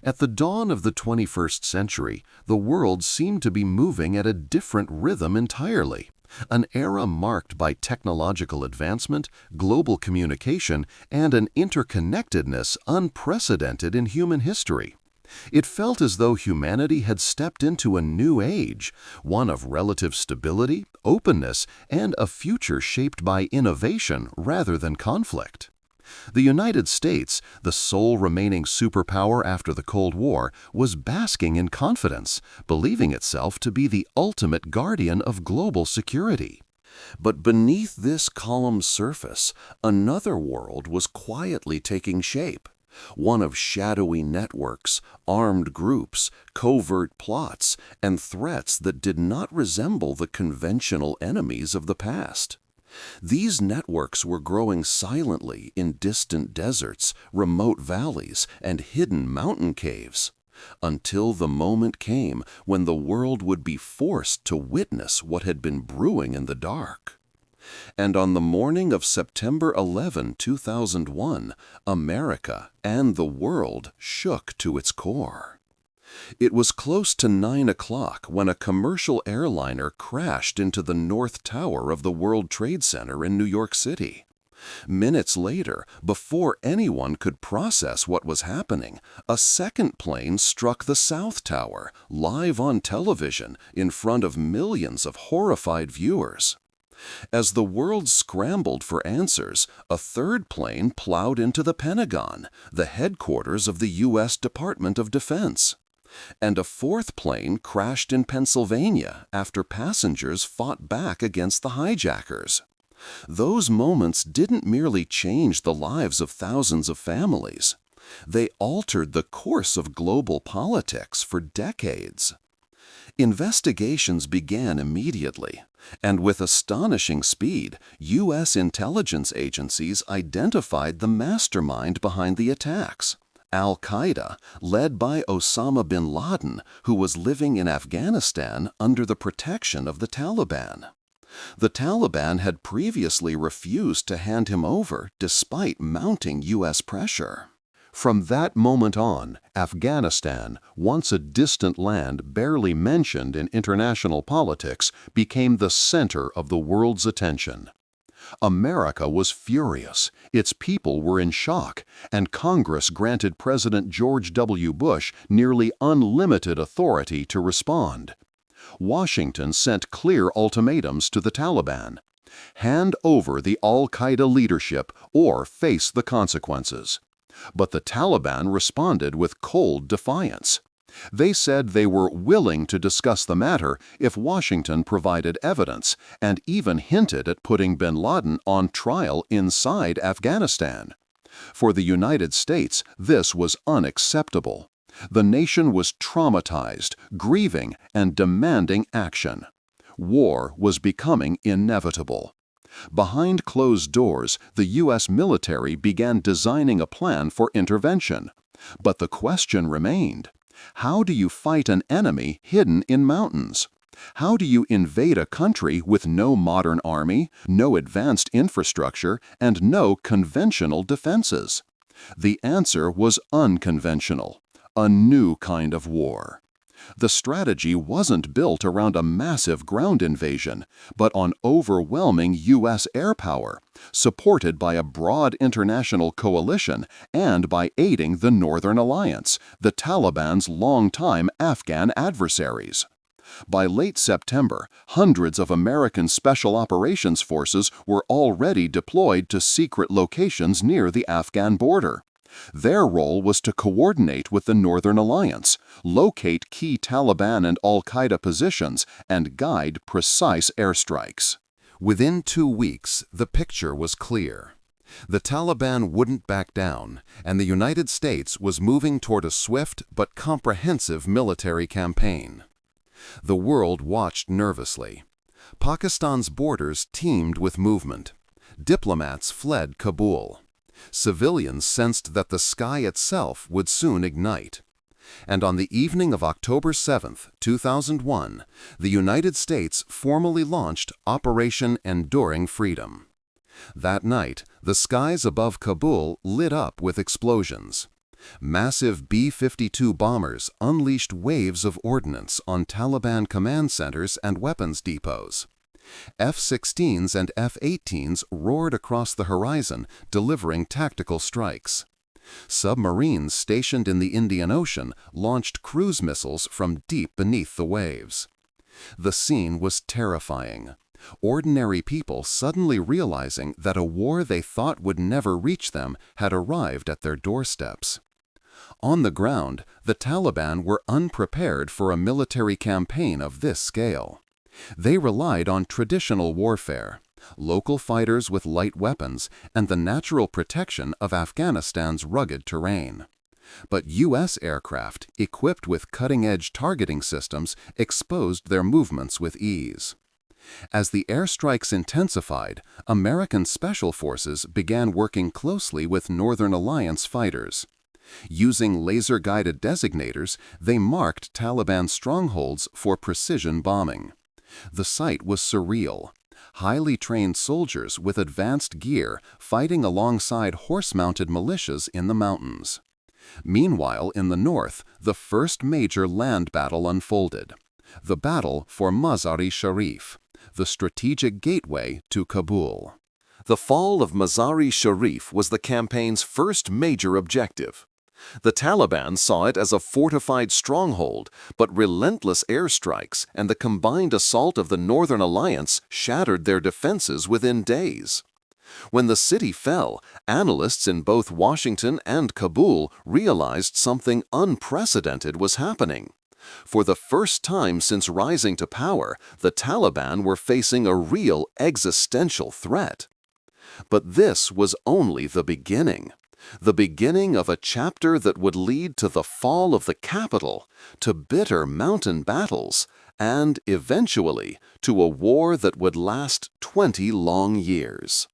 At the dawn of the 21st century, the world seemed to be moving at a different rhythm entirely. An era marked by technological advancement, global communication, and an interconnectedness unprecedented in human history. It felt as though humanity had stepped into a new age, one of relative stability, openness, and a future shaped by innovation rather than conflict. The United States, the sole remaining superpower after the Cold War, was basking in confidence, believing itself to be the ultimate guardian of global security. But beneath this calm surface, another world was quietly taking shape. One of shadowy networks, armed groups, covert plots, and threats that did not resemble the conventional enemies of the past. These networks were growing silently in distant deserts, remote valleys, and hidden mountain caves, until the moment came when the world would be forced to witness what had been brewing in the dark. And on the morning of September 11, 2001, America and the world shook to its core. It was close to 9 o'clock when a commercial airliner crashed into the North Tower of the World Trade Center in New York City. Minutes later, before anyone could process what was happening, a second plane struck the South Tower, live on television, in front of millions of horrified viewers. As the world scrambled for answers, a third plane plowed into the Pentagon, the headquarters of the U.S. Department of Defense. And a fourth plane crashed in Pennsylvania after passengers fought back against the hijackers. Those moments didn't merely change the lives of thousands of families. They altered the course of global politics for decades. Investigations began immediately, and with astonishing speed, U.S. intelligence agencies identified the mastermind behind the attacks. Al-Qaeda, led by Osama bin Laden, who was living in Afghanistan under the protection of the Taliban. The Taliban had previously refused to hand him over despite mounting U.S. pressure. From that moment on, Afghanistan, once a distant land barely mentioned in international politics, became the center of the world's attention. America was furious, its people were in shock, and Congress granted President George W. Bush nearly unlimited authority to respond. Washington sent clear ultimatums to the Taliban: hand over the al-Qaeda leadership or face the consequences. But the Taliban responded with cold defiance. They said they were willing to discuss the matter if Washington provided evidence, and even hinted at putting bin Laden on trial inside Afghanistan. For the United States, this was unacceptable. The nation was traumatized, grieving, and demanding action. War was becoming inevitable. Behind closed doors, the U.S. military began designing a plan for intervention. But the question remained: how do you fight an enemy hidden in mountains? How do you invade a country with no modern army, no advanced infrastructure, and no conventional defenses? The answer was unconventional: a new kind of war. The strategy wasn't built around a massive ground invasion, but on overwhelming U.S. air power, supported by a broad international coalition and by aiding the Northern Alliance, the Taliban's longtime Afghan adversaries. By late September, hundreds of American Special Operations Forces were already deployed to secret locations near the Afghan border. Their role was to coordinate with the Northern Alliance, locate key Taliban and al-Qaeda positions, and guide precise airstrikes. Within 2 weeks, the picture was clear. The Taliban wouldn't back down, and the United States was moving toward a swift but comprehensive military campaign. The world watched nervously. Pakistan's borders teemed with movement. Diplomats fled Kabul. Civilians sensed that the sky itself would soon ignite. And on the evening of October 7, 2001, the United States formally launched Operation Enduring Freedom. That night, the skies above Kabul lit up with explosions. Massive B-52 bombers unleashed waves of ordnance on Taliban command centers and weapons depots. F-16s and F-18s roared across the horizon, delivering tactical strikes. Submarines stationed in the Indian Ocean launched cruise missiles from deep beneath the waves. The scene was terrifying. Ordinary people suddenly realizing that a war they thought would never reach them had arrived at their doorsteps. On the ground, the Taliban were unprepared for a military campaign of this scale. They relied on traditional warfare, local fighters with light weapons, and the natural protection of Afghanistan's rugged terrain. But U.S. aircraft, equipped with cutting-edge targeting systems, exposed their movements with ease. As the airstrikes intensified, American special forces began working closely with Northern Alliance fighters. Using laser-guided designators, they marked Taliban strongholds for precision bombing. The sight was surreal. Highly trained soldiers with advanced gear fighting alongside horse-mounted militias in the mountains. Meanwhile, in the north, the first major land battle unfolded. The battle for Mazar-i-Sharif, the strategic gateway to Kabul. The fall of Mazar-i-Sharif was the campaign's first major objective. The Taliban saw it as a fortified stronghold, but relentless airstrikes and the combined assault of the Northern Alliance shattered their defenses within days. When the city fell, analysts in both Washington and Kabul realized something unprecedented was happening. For the first time since rising to power, the Taliban were facing a real existential threat. But this was only the beginning. The beginning of a chapter that would lead to the fall of the capital, to bitter mountain battles, and, eventually, to a war that would last 20 long years.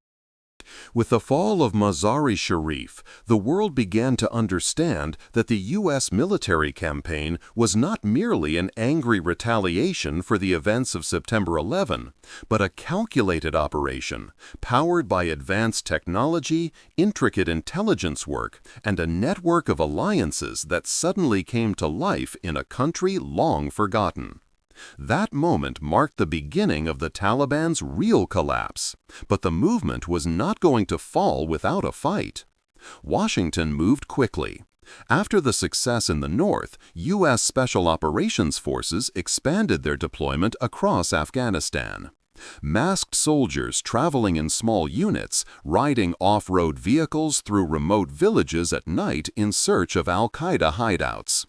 With the fall of Mazar-i-Sharif, the world began to understand that the U.S. military campaign was not merely an angry retaliation for the events of September 11, but a calculated operation, powered by advanced technology, intricate intelligence work, and a network of alliances that suddenly came to life in a country long forgotten. That moment marked the beginning of the Taliban's real collapse, but the movement was not going to fall without a fight. Washington moved quickly. After the success in the north, U.S. Special Operations Forces expanded their deployment across Afghanistan. Masked soldiers traveling in small units, riding off-road vehicles through remote villages at night in search of al-Qaeda hideouts.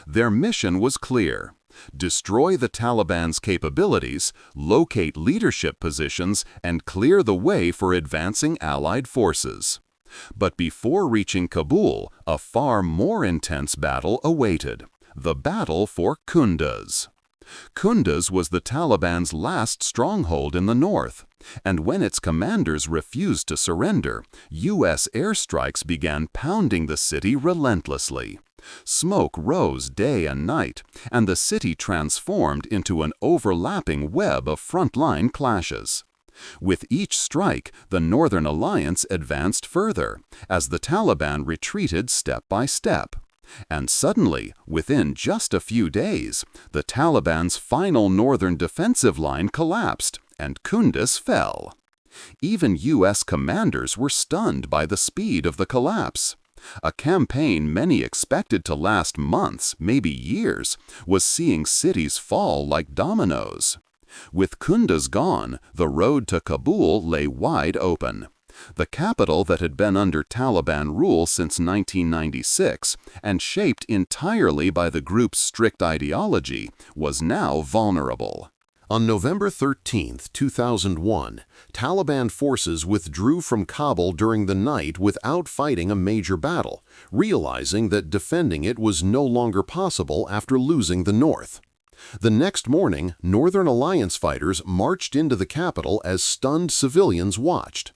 Their mission was clear: destroy the Taliban's capabilities, locate leadership positions, and clear the way for advancing Allied forces. But before reaching Kabul, a far more intense battle awaited: the battle for Kunduz. Kunduz was the Taliban's last stronghold in the north, and when its commanders refused to surrender, U.S. airstrikes began pounding the city relentlessly. Smoke rose day and night, and the city transformed into an overlapping web of frontline clashes. With each strike, the Northern Alliance advanced further, as the Taliban retreated step by step. And suddenly, within just a few days, the Taliban's final northern defensive line collapsed, and Kunduz fell. Even U.S. commanders were stunned by the speed of the collapse. A campaign many expected to last months, maybe years, was seeing cities fall like dominoes. With Kunduz gone, the road to Kabul lay wide open. The capital that had been under Taliban rule since 1996 and shaped entirely by the group's strict ideology was now vulnerable. On November 13, 2001, Taliban forces withdrew from Kabul during the night without fighting a major battle, realizing that defending it was no longer possible after losing the north. The next morning, Northern Alliance fighters marched into the capital as stunned civilians watched.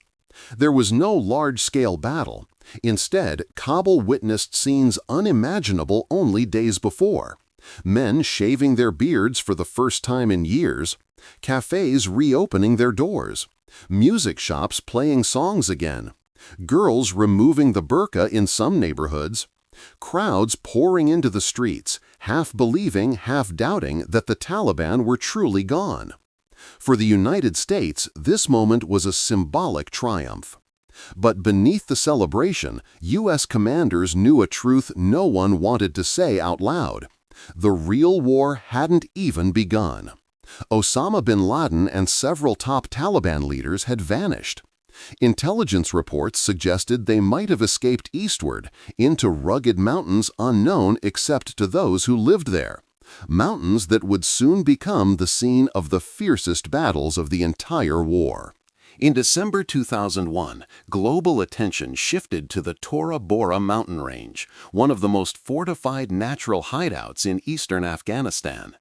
There was no large-scale battle. Instead, Kabul witnessed scenes unimaginable only days before. Men shaving their beards for the first time in years, cafes reopening their doors, music shops playing songs again, girls removing the burqa in some neighborhoods, Crowds pouring into the streets, half believing, half doubting that the Taliban were truly gone. For the United States, this moment was a symbolic triumph. But beneath the celebration, U.S. commanders knew a truth no one wanted to say out loud. The real war hadn't even begun. Osama bin Laden and several top Taliban leaders had vanished. Intelligence reports suggested they might have escaped eastward, into rugged mountains unknown except to those who lived there. Mountains that would soon become the scene of the fiercest battles of the entire war. In December 2001, global attention shifted to the Tora Bora mountain range, one of the most fortified natural hideouts in eastern Afghanistan.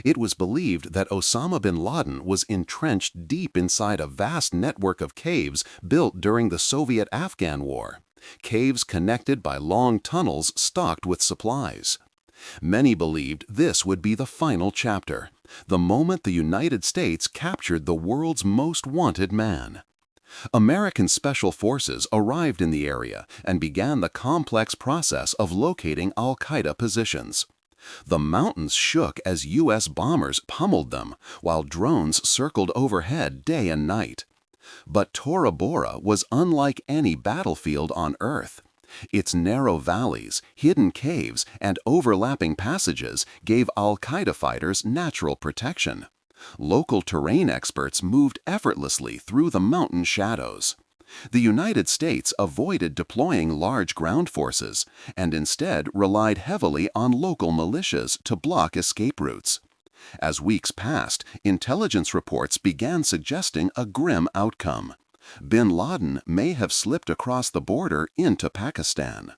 It was believed that Osama bin Laden was entrenched deep inside a vast network of caves built during the Soviet-Afghan War, caves connected by long tunnels stocked with supplies. Many believed this would be the final chapter, the moment the United States captured the world's most wanted man. American special forces arrived in the area and began the complex process of locating al-Qaeda positions. The mountains shook as U.S. bombers pummeled them, while drones circled overhead day and night. But Tora Bora was unlike any battlefield on Earth. Its narrow valleys, hidden caves, and overlapping passages gave al-Qaeda fighters natural protection. Local terrain experts moved effortlessly through the mountain shadows. The United States avoided deploying large ground forces and instead relied heavily on local militias to block escape routes. As weeks passed, intelligence reports began suggesting a grim outcome. Bin Laden may have slipped across the border into Pakistan.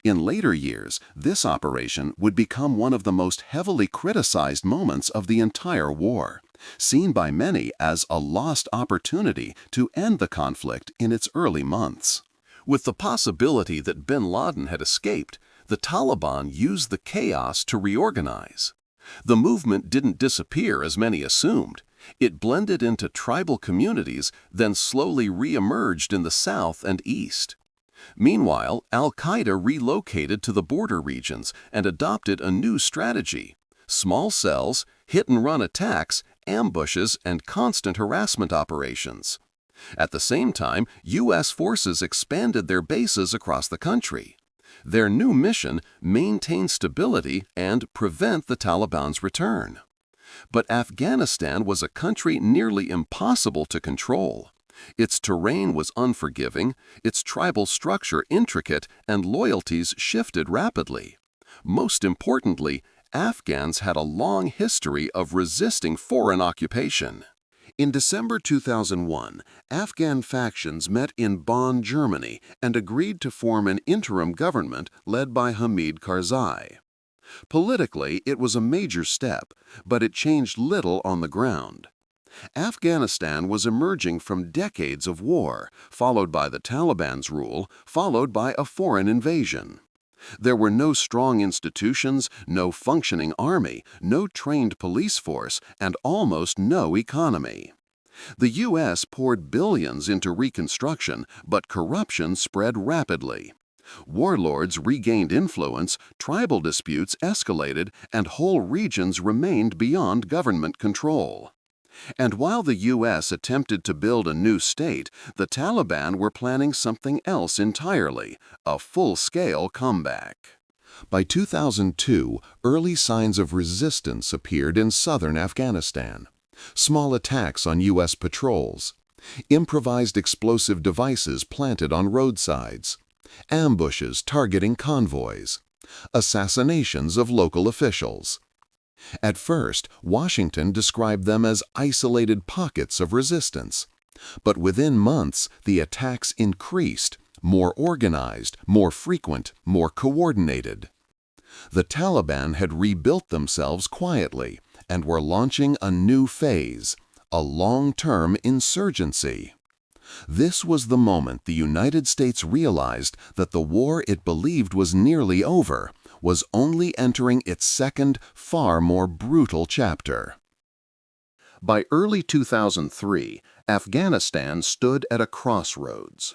In later years, this operation would become one of the most heavily criticized moments of the entire war, seen by many as a lost opportunity to end the conflict in its early months. With the possibility that bin Laden had escaped, the Taliban used the chaos to reorganize. The movement didn't disappear as many assumed. It blended into tribal communities, then slowly re-emerged in the south and east. Meanwhile, al-Qaeda relocated to the border regions and adopted a new strategy: small cells, hit-and-run attacks, ambushes, and constant harassment operations. At the same time, U.S. forces expanded their bases across the country. Their new mission: maintain stability and prevent the Taliban's return. But Afghanistan was a country nearly impossible to control. Its terrain was unforgiving, its tribal structure intricate, and loyalties shifted rapidly. Most importantly, Afghans had a long history of resisting foreign occupation. In December 2001, Afghan factions met in Bonn, Germany, and agreed to form an interim government led by Hamid Karzai. Politically, it was a major step, but it changed little on the ground. Afghanistan was emerging from decades of war, followed by the Taliban's rule, followed by a foreign invasion. There were no strong institutions, no functioning army, no trained police force, and almost no economy. The U.S. poured billions into reconstruction, but corruption spread rapidly. Warlords regained influence, tribal disputes escalated, and whole regions remained beyond government control. And while the U.S. attempted to build a new state, the Taliban were planning something else entirely: a full-scale comeback. By 2002, early signs of resistance appeared in southern Afghanistan. Small attacks on U.S. patrols, improvised explosive devices planted on roadsides, ambushes targeting convoys, assassinations of local officials. At first, Washington described them as isolated pockets of resistance. But within months, the attacks increased, more organized, more frequent, more coordinated. The Taliban had rebuilt themselves quietly and were launching a new phase, a long-term insurgency. This was the moment the United States realized that the war it believed was nearly over was only entering its second, far more brutal chapter. By early 2003, Afghanistan stood at a crossroads.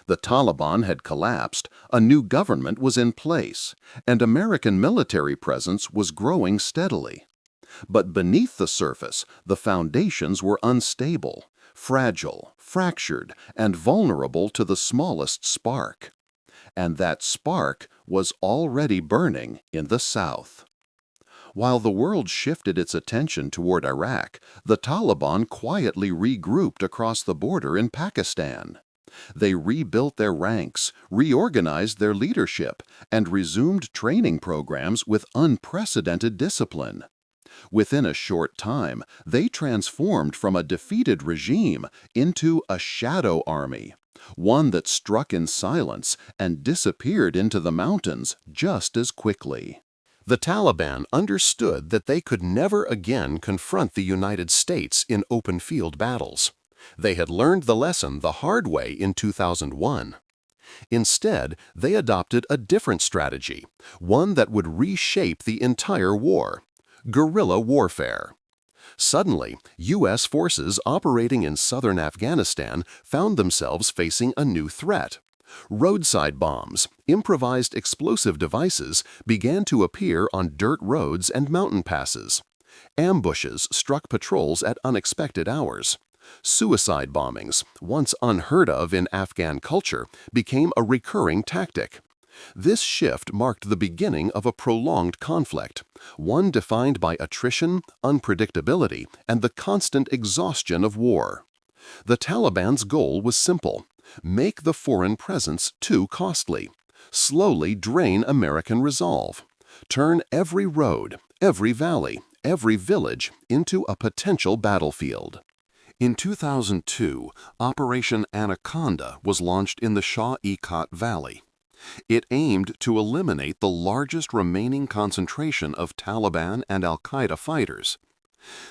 The Taliban had collapsed, a new government was in place, and American military presence was growing steadily. But beneath the surface, the foundations were unstable, fragile, fractured, and vulnerable to the smallest spark. And that spark was already burning in the south. While the world shifted its attention toward Iraq, the Taliban quietly regrouped across the border in Pakistan. They rebuilt their ranks, reorganized their leadership, and resumed training programs with unprecedented discipline. Within a short time, they transformed from a defeated regime into a shadow army, one that struck in silence and disappeared into the mountains just as quickly. The Taliban understood that they could never again confront the United States in open field battles. They had learned the lesson the hard way in 2001. Instead, they adopted a different strategy, one that would reshape the entire war: guerrilla warfare. Suddenly, U.S. forces operating in southern Afghanistan found themselves facing a new threat. Roadside bombs, improvised explosive devices, began to appear on dirt roads and mountain passes. Ambushes struck patrols at unexpected hours. Suicide bombings, once unheard of in Afghan culture, became a recurring tactic. This shift marked the beginning of a prolonged conflict, one defined by attrition, unpredictability, and the constant exhaustion of war. The Taliban's goal was simple: make the foreign presence too costly, slowly drain American resolve, turn every road, every valley, every village into a potential battlefield. In 2002, Operation Anaconda was launched in the Shah-e-Khat Valley. It aimed to eliminate the largest remaining concentration of Taliban and al-Qaeda fighters.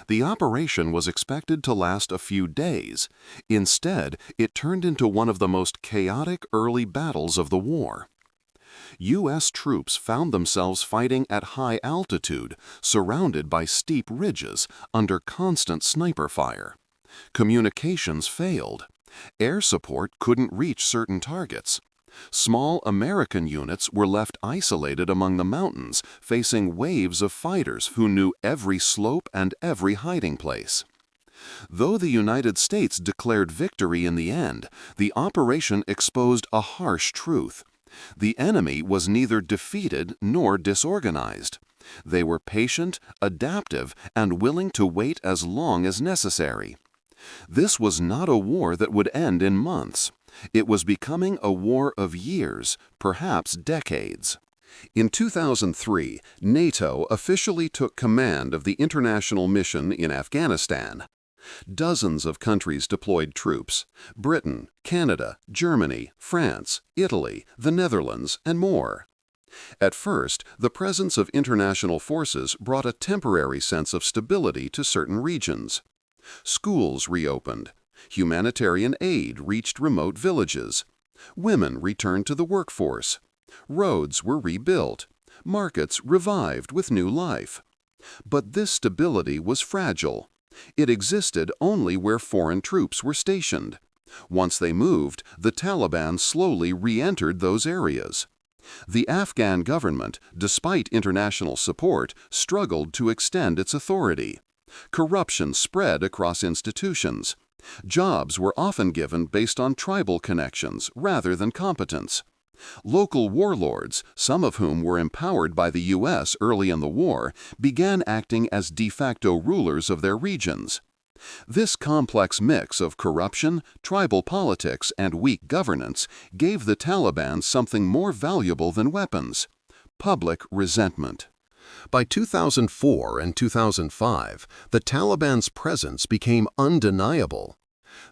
The operation was expected to last a few days. Instead, it turned into one of the most chaotic early battles of the war. U.S. troops found themselves fighting at high altitude, surrounded by steep ridges, under constant sniper fire. Communications failed. Air support couldn't reach certain targets. Small American units were left isolated among the mountains, facing waves of fighters who knew every slope and every hiding place. Though the United States declared victory in the end, the operation exposed a harsh truth. The enemy was neither defeated nor disorganized. They were patient, adaptive, and willing to wait as long as necessary. This was not a war that would end in months. It was becoming a war of years, perhaps decades. In 2003, NATO officially took command of the international mission in Afghanistan. Dozens of countries deployed troops: Britain, Canada, Germany, France, Italy, the Netherlands, and more. At first, the presence of international forces brought a temporary sense of stability to certain regions. Schools reopened. Humanitarian aid reached remote villages. Women returned to the workforce. Roads were rebuilt. Markets revived with new life. But this stability was fragile. It existed only where foreign troops were stationed. Once they moved, the Taliban slowly re-entered those areas. The Afghan government, despite international support, struggled to extend its authority. Corruption spread across institutions. Jobs were often given based on tribal connections rather than competence. Local warlords, some of whom were empowered by the U.S. early in the war, began acting as de facto rulers of their regions. This complex mix of corruption, tribal politics, and weak governance gave the Taliban something more valuable than weapons: public resentment. By 2004 and 2005, the Taliban's presence became undeniable.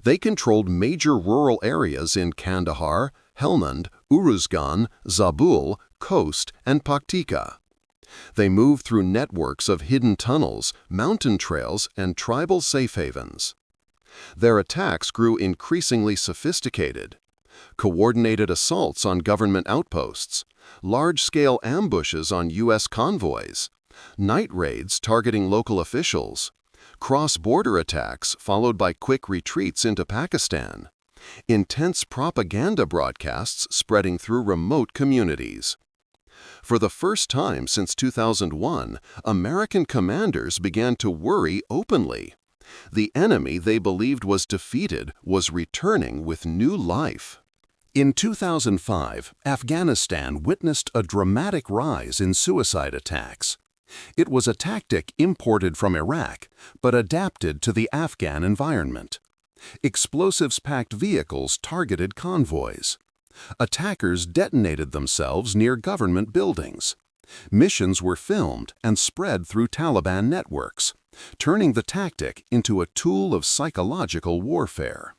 They controlled major rural areas in Kandahar, Helmand, Uruzgan, Zabul, Khost, and Paktika. They moved through networks of hidden tunnels, mountain trails, and tribal safe havens. Their attacks grew increasingly sophisticated. Coordinated assaults on government outposts, large-scale ambushes on U.S. convoys, night raids targeting local officials, cross-border attacks followed by quick retreats into Pakistan. Intense propaganda broadcasts spreading through remote communities. For the first time since 2001, American commanders began to worry openly. The enemy they believed was defeated was returning with new life. In 2005, Afghanistan witnessed a dramatic rise in suicide attacks. It was a tactic imported from Iraq, but adapted to the Afghan environment. Explosives-packed vehicles targeted convoys. Attackers detonated themselves near government buildings. Missions were filmed and spread through Taliban networks, turning the tactic into a tool of psychological warfare.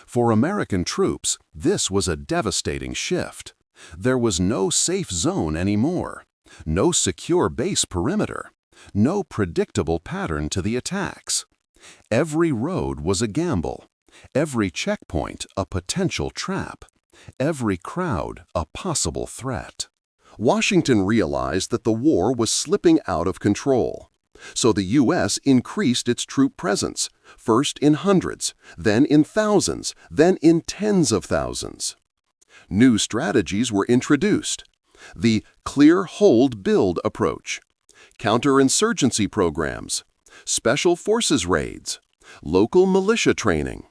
For American troops, this was a devastating shift. There was no safe zone anymore, no secure base perimeter, no predictable pattern to the attacks. Every road was a gamble, every checkpoint a potential trap, every crowd a possible threat. Washington realized that the war was slipping out of control. So the U.S. increased its troop presence, first in hundreds, then in thousands, then in tens of thousands. New strategies were introduced. The clear, hold, build approach, counterinsurgency programs, special forces raids, local militia training,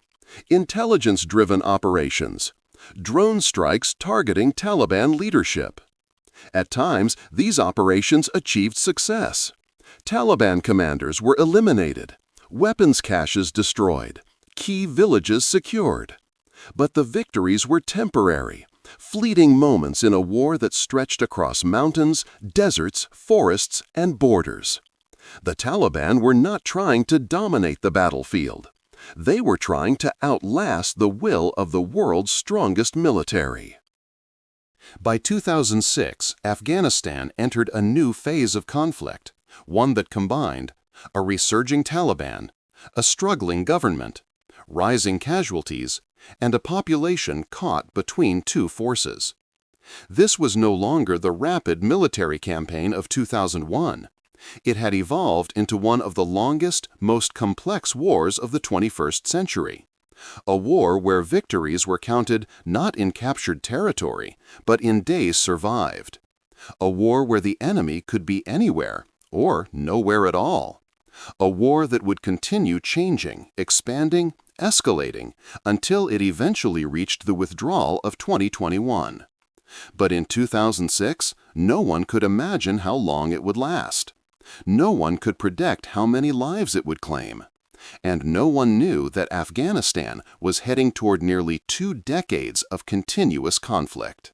intelligence-driven operations, drone strikes targeting Taliban leadership. At times, these operations achieved success. Taliban commanders were eliminated, weapons caches destroyed, key villages secured. But the victories were temporary, fleeting moments in a war that stretched across mountains, deserts, forests, and borders. The Taliban were not trying to dominate the battlefield. They were trying to outlast the will of the world's strongest military. By 2006, Afghanistan entered a new phase of conflict, one that combined a resurging Taliban, a struggling government, rising casualties, and a population caught between two forces. This was no longer the rapid military campaign of 2001. It had evolved into one of the longest, most complex wars of the 21st century. A war where victories were counted not in captured territory, but in days survived. A war where the enemy could be anywhere, or nowhere at all. A war that would continue changing, expanding, escalating, until it eventually reached the withdrawal of 2021. But in 2006, no one could imagine how long it would last. No one could predict how many lives it would claim. And no one knew that Afghanistan was heading toward nearly 2 decades of continuous conflict.